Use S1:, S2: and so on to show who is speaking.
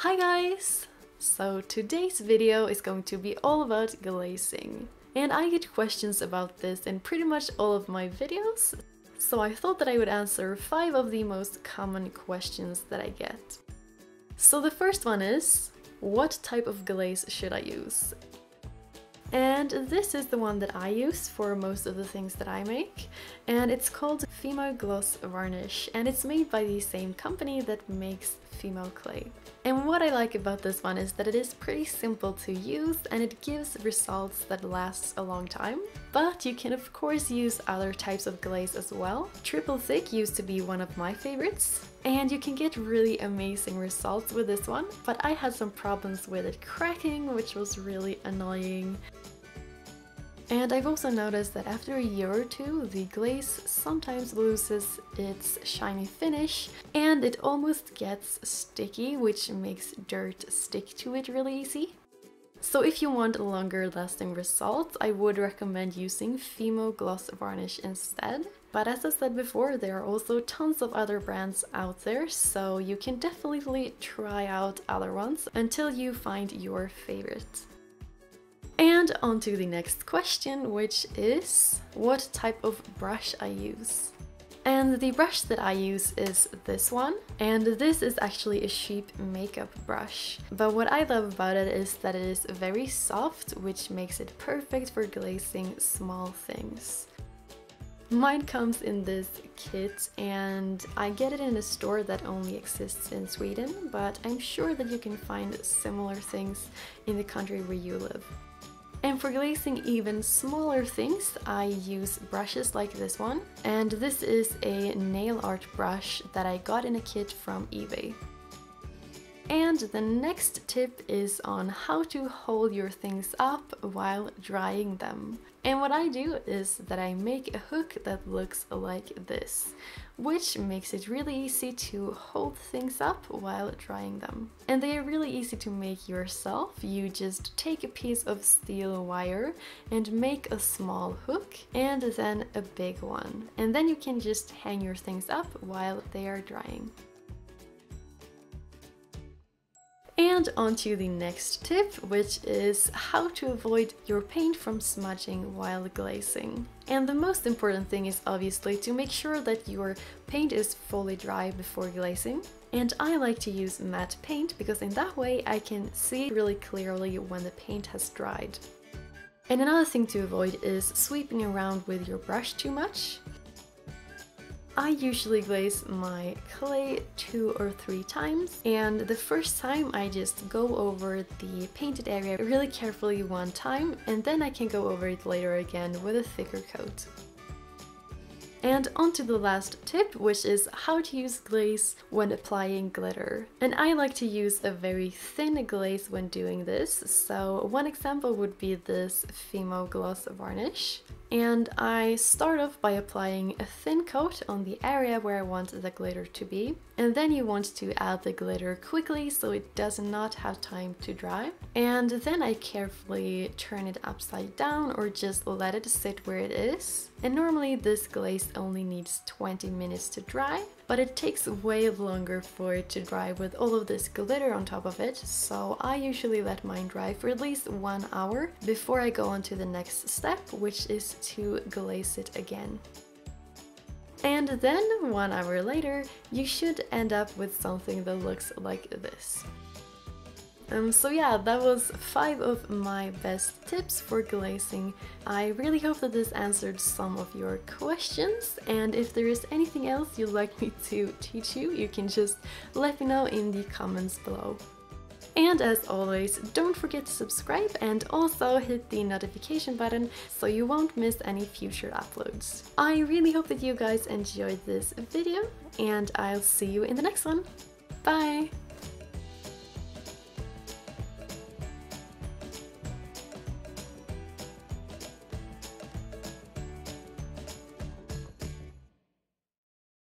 S1: Hi guys! So today's video is going to be all about glazing. And I get questions about this in pretty much all of my videos, so I thought that I would answer 5 of the most common questions that I get. So the first one is, what type of glaze should I use? And this is the one that I use for most of the things that I make, and it's called Fimo Gloss Varnish, and it's made by the same company that makes Fimo clay. And what I like about this one is that it is pretty simple to use and it gives results that last a long time. But you can of course use other types of glaze as well. Triple thick used to be one of my favorites. And you can get really amazing results with this one, but I had some problems with it cracking, which was really annoying. And I've also noticed that after a year or two, the glaze sometimes loses its shiny finish and it almost gets sticky, which makes dirt stick to it really easy. So if you want longer lasting results, I would recommend using Fimo Gloss Varnish instead. But as I said before, there are also tons of other brands out there, so you can definitely try out other ones until you find your favorite. And on to the next question, which is what type of brush I use. And the brush that I use is this one, and this is actually a cheap makeup brush. But what I love about it is that it is very soft, which makes it perfect for glazing small things. Mine comes in this kit and I get it in a store that only exists in Sweden, but I'm sure that you can find similar things in the country where you live. And for glazing even smaller things, I use brushes like this one. And this is a nail art brush that I got in a kit from eBay. And the next tip is on how to hold your things up while drying them. And what I do is that I make a hook that looks like this, which makes it really easy to hold things up while drying them. And they are really easy to make yourself. You just take a piece of steel wire and make a small hook and then a big one. And then you can just hang your things up while they are drying. And on to the next tip, which is how to avoid your paint from smudging while glazing. And the most important thing is obviously to make sure that your paint is fully dry before glazing. And I like to use matte paint because in that way I can see really clearly when the paint has dried. And another thing to avoid is sweeping around with your brush too much. I usually glaze my clay 2 or 3 times, and the first time I just go over the painted area really carefully one time, and then I can go over it later again with a thicker coat. And on to the last tip, which is how to use glaze when applying glitter. And I like to use a very thin glaze when doing this, so one example would be this Fimo Gloss Varnish. And I start off by applying a thin coat on the area where I want the glitter to be. And then you want to add the glitter quickly so it does not have time to dry. And then I carefully turn it upside down or just let it sit where it is. And normally this glaze only needs 20 minutes to dry, but it takes way longer for it to dry with all of this glitter on top of it, so I usually let mine dry for at least 1 hour before I go on to the next step, which is to glaze it again. And then 1 hour later, you should end up with something that looks like this. So yeah, that was 5 of my best tips for glazing. I really hope that this answered some of your questions, and if there is anything else you'd like me to teach you, you can just let me know in the comments below. And as always, don't forget to subscribe and also hit the notification button so you won't miss any future uploads. I really hope that you guys enjoyed this video, and I'll see you in the next one. Bye!